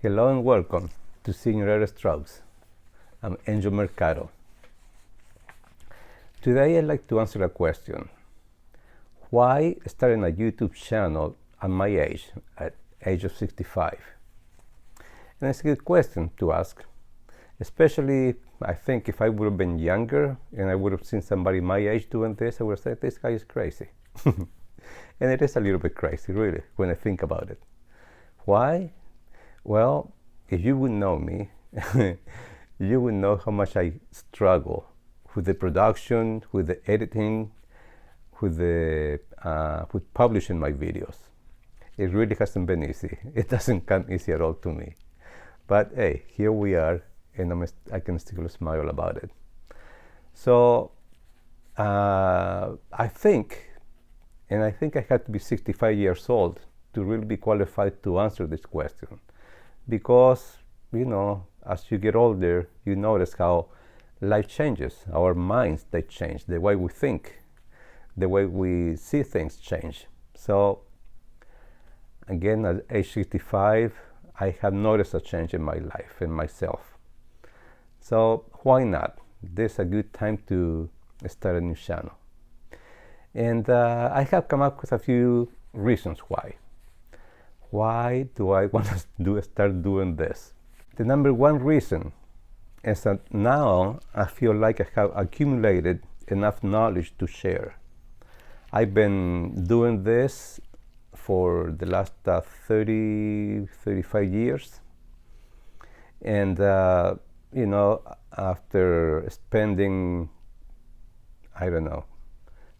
Hello and welcome to Senior Strokes. I'm Angel Mercado. Today I'd like to answer a question. Why starting a YouTube channel at my age, at age of 65? And it's a good question to ask, especially I think if I would have been younger and I would have seen somebody my age doing this, I would have said, this guy is crazy. And it is a little bit crazy, really, when I think about it. Why? Well, if you would know me, you would know how much I struggle with the production, with the editing, with publishing my videos. It really hasn't been easy. It doesn't come easy at all to me. But hey, here we are, and I can still smile about it. So I think I had to be 65 years old to really be qualified to answer this question. Because, you know, as you get older, you notice how life changes. Our minds, they change. The way we think, the way we see things change. So, again, at age 65, I have noticed a change in my life, in myself. So, why not? This is a good time to start a new channel. And I have come up with a few reasons why. Why do I want to start doing this? The number one reason is that now I feel like I have accumulated enough knowledge to share. I've been doing this for the last 35 years. And, you know, after spending, I don't know,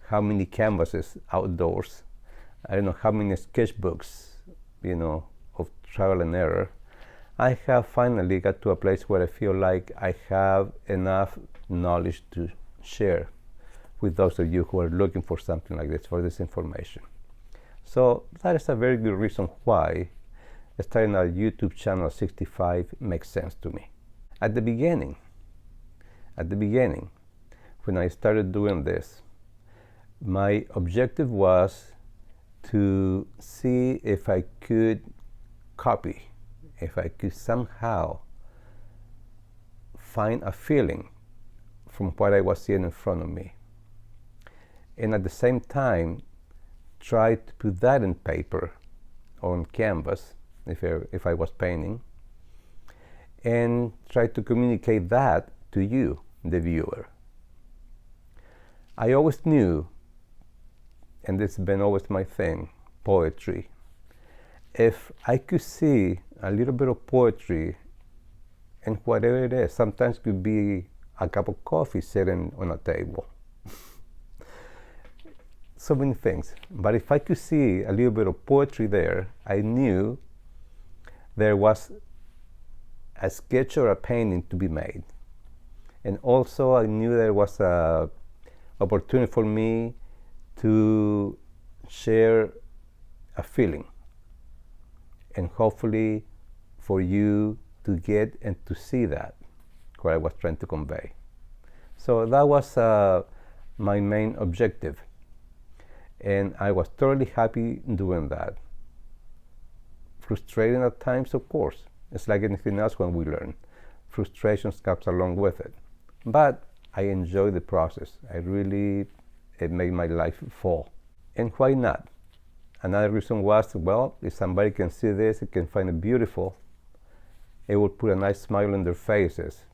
how many canvases outdoors, I don't know how many sketchbooks, you know, of trial and error, I have finally got to a place where I feel like I have enough knowledge to share with those of you who are looking for something like this, for this information. So that is a very good reason why starting a YouTube channel at 65 makes sense to me. At the beginning, when I started doing this, my objective was to see if I could copy, if I could somehow find a feeling from what I was seeing in front of me. And at the same time, try to put that in paper or on canvas, if I was painting, and try to communicate that to you, the viewer. I always knew, and this has been always my thing, poetry. If I could see a little bit of poetry in whatever it is, sometimes it could be a cup of coffee sitting on a table. So many things. But if I could see a little bit of poetry there, I knew there was a sketch or a painting to be made. And also I knew there was an opportunity for me to share a feeling, and hopefully for you to get and to see that, what I was trying to convey. So that was my main objective, and I was totally happy doing that. Frustrating at times, of course. It's like anything else when we learn. Frustration comes along with it. But I enjoy the process. It made my life fall. And why not? Another reason was, well, if somebody can see this, it can find it beautiful, it will put a nice smile on their faces.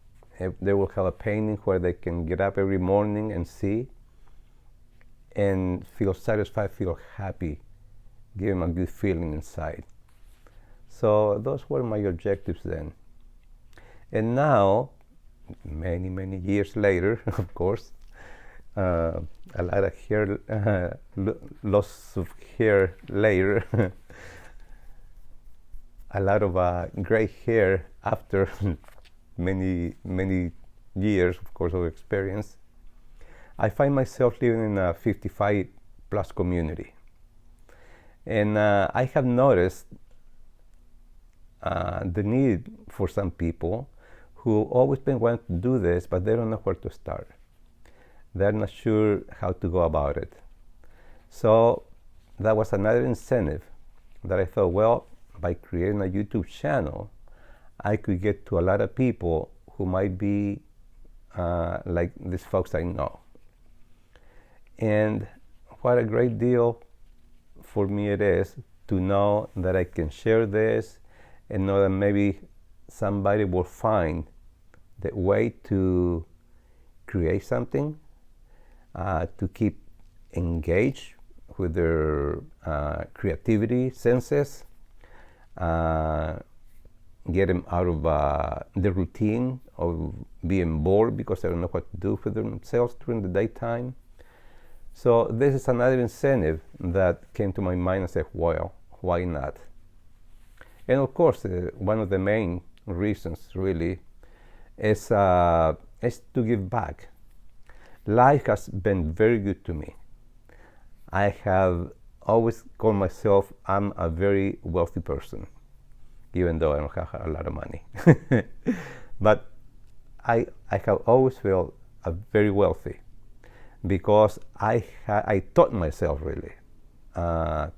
They will have a painting where they can get up every morning and see and feel satisfied, feel happy, give them a good feeling inside. So those were my objectives then. And now, many, many years later, of course, a lot of hair, loss of hair later, a lot of gray hair after many, many years, of course, of experience. I find myself living in a 55 plus community. And I have noticed the need for some people who always been wanting to do this, but they don't know where to start. They're not sure how to go about it. So that was another incentive that I thought, well, by creating a YouTube channel, I could get to a lot of people who might be like these folks I know. And what a great deal for me it is to know that I can share this and know that maybe somebody will find the way to create something, to keep engaged with their creativity senses, get them out of the routine of being bored because they don't know what to do for themselves during the daytime. So this is another incentive that came to my mind and said, well, why not? And of course, one of the main reasons really is to give back. Life has been very good to me. I have always called myself I'm a very wealthy person, even though I don't have a lot of money. But I have always felt very wealthy because I taught myself really,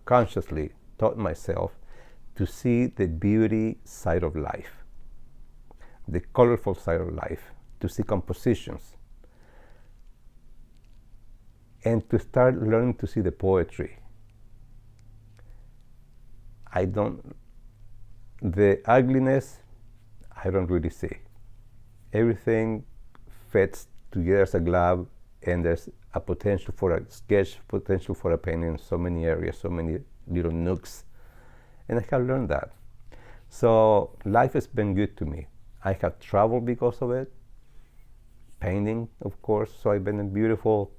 consciously taught myself to see the beauty side of life, the colorful side of life, to see compositions, and to start learning to see the poetry. The ugliness, I don't really see. Everything fits together as a glove, and there's a potential for a sketch, potential for a painting in so many areas, so many little nooks. And I have learned that. So life has been good to me. I have traveled because of it, painting, of course, so I've been in beautiful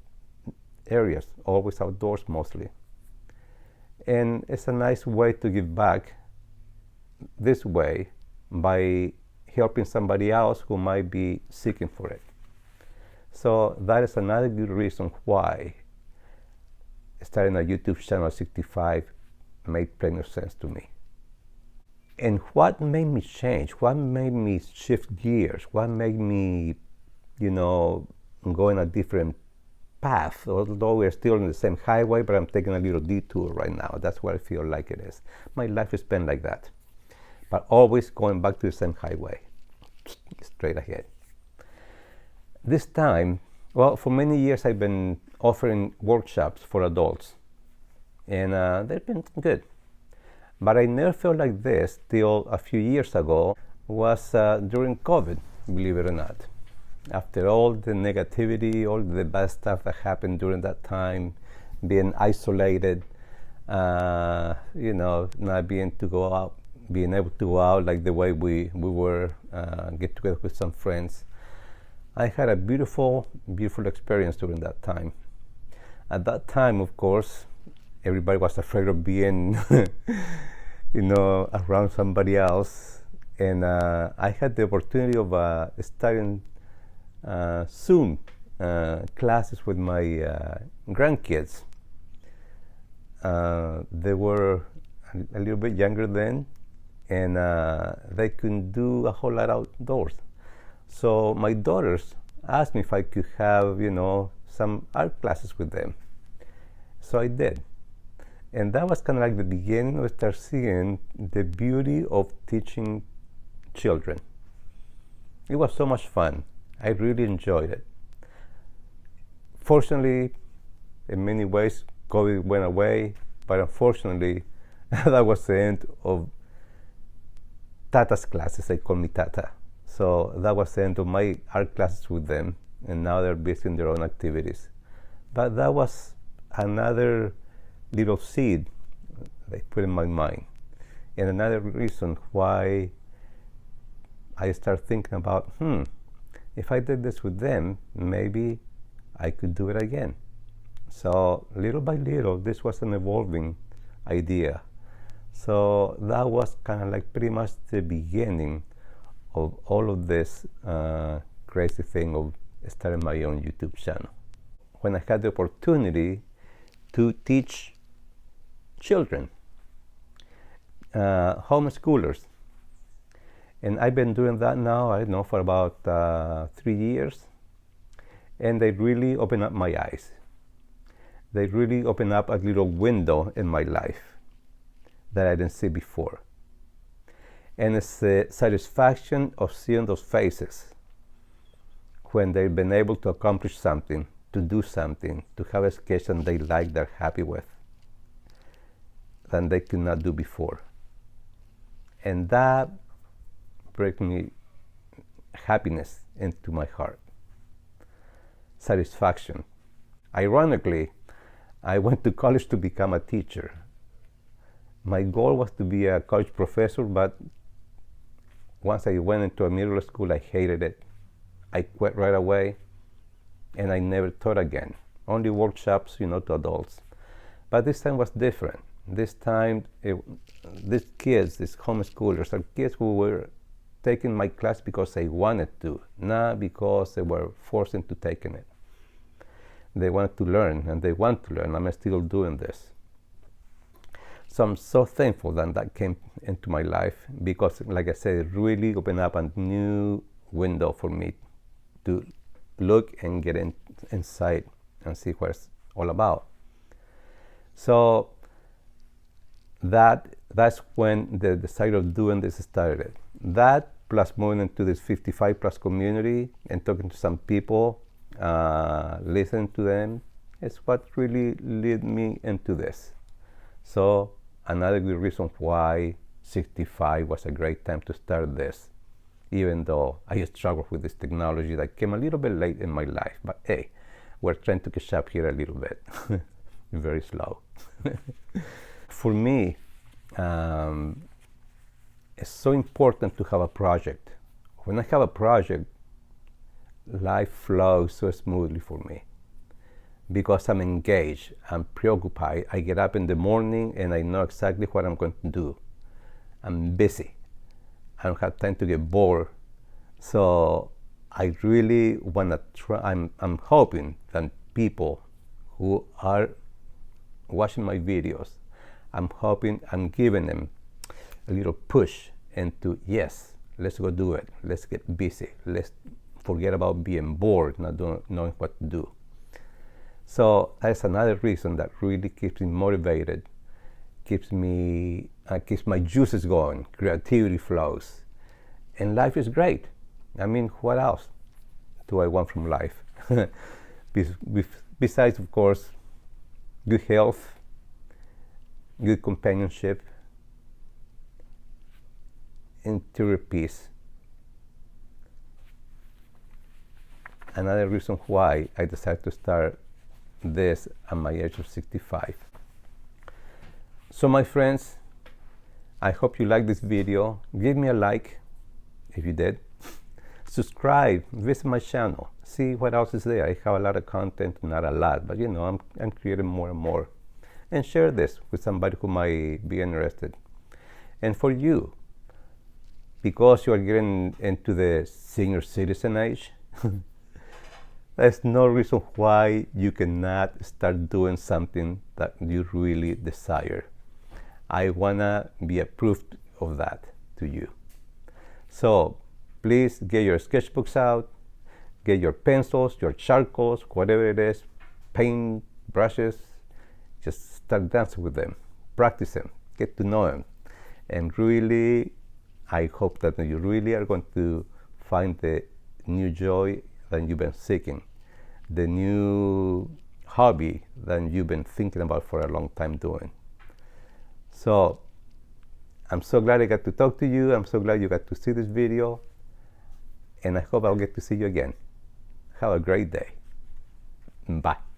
areas, always outdoors mostly. And it's a nice way to give back this way by helping somebody else who might be seeking for it. So that is another good reason why starting a YouTube channel at 65 made plenty of sense to me. And what made me change? What made me shift gears? What made me, go in a different path? Although we're still on the same highway, but I'm taking a little detour right now. That's what I feel like it is. My life has been like that, but always going back to the same highway, straight ahead. This time, well, for many years I've been offering workshops for adults, and they've been good. But I never felt like this till a few years ago, was during COVID, believe it or not. After all the negativity, all the bad stuff that happened during that time, being isolated, not being able to go out like the way we were, get together with some friends. I had a beautiful, beautiful experience during that time. At that time, of course, everybody was afraid of being, around somebody else. And I had the opportunity of starting Zoom classes with my grandkids. They were a little bit younger then, and they couldn't do a whole lot outdoors. So my daughters asked me if I could have, some art classes with them. So I did. And that was kind of like the beginning of start seeing the beauty of teaching children. It was so much fun. I really enjoyed it. Fortunately, in many ways, COVID went away, but unfortunately, that was the end of Tata's classes. They call me Tata. So that was the end of my art classes with them, and now they're busy in their own activities. But that was another little seed they put in my mind, and another reason why I started thinking about, if I did this with them, maybe I could do it again. So little by little, this was an evolving idea. So that was kind of like pretty much the beginning of all of this crazy thing of starting my own YouTube channel. When I had the opportunity to teach children, homeschoolers, and I've been doing that now, I don't know, for about 3 years, and they really opened up my eyes. They really opened up a little window in my life that I didn't see before. And it's the satisfaction of seeing those faces when they've been able to accomplish something, to do something, to have a education they like, they're happy with, than they could not do before. And that brings me happiness into my heart. Satisfaction. Ironically, I went to college to become a teacher. My goal was to be a college professor, but once I went into a middle school, I hated it. I quit right away, and I never taught again. Only workshops, to adults. But this time was different. This time, these kids, these homeschoolers, are kids who were taking my class because they wanted to, not because they were forced into taking it. They wanted to learn, and they want to learn. I'm still doing this. So I'm so thankful that came into my life because, like I said, it really opened up a new window for me to look and get inside and see what it's all about. So that's when the desire of doing this started. That plus moving into this 55 plus community and talking to some people, listening to them, is what really led me into this. So another good reason why 65 was a great time to start this, even though I struggled with this technology that came a little bit late in my life. But hey, we're trying to catch up here a little bit, very slow. For me, it's so important to have a project. When I have a project, life flows so smoothly for me because I'm engaged, I'm preoccupied. I get up in the morning and I know exactly what I'm going to do. I'm busy. I don't have time to get bored. So I really want to try. I'm hoping that people who are watching my videos, I'm hoping I'm giving them a little push into, yes, let's go do it. Let's get busy. Let's forget about being bored, not knowing what to do. So that's another reason that really keeps me motivated, keeps my juices going, creativity flows, and life is great. I mean, what else do I want from life? Besides, of course, good health, good companionship, interior peace. Another reason why I decided to start this at my age of 65. So my friends, I hope you like this video. Give me a like if you did. Subscribe, visit my channel, see what else is there. I have a lot of content, not a lot, but I'm creating more and more. And share this with somebody who might be interested. And for you, because you are getting into the senior citizen age, there's no reason why you cannot start doing something that you really desire. I wanna be a proof of that to you. So please get your sketchbooks out, get your pencils, your charcoals, whatever it is, paint, brushes, just start dancing with them, practice them, get to know them. And really, I hope that you really are going to find the new joy that you've been seeking, the new hobby that you've been thinking about for a long time doing. So I'm so glad I got to talk to you. I'm so glad you got to see this video. And I hope I'll get to see you again. Have a great day. Bye.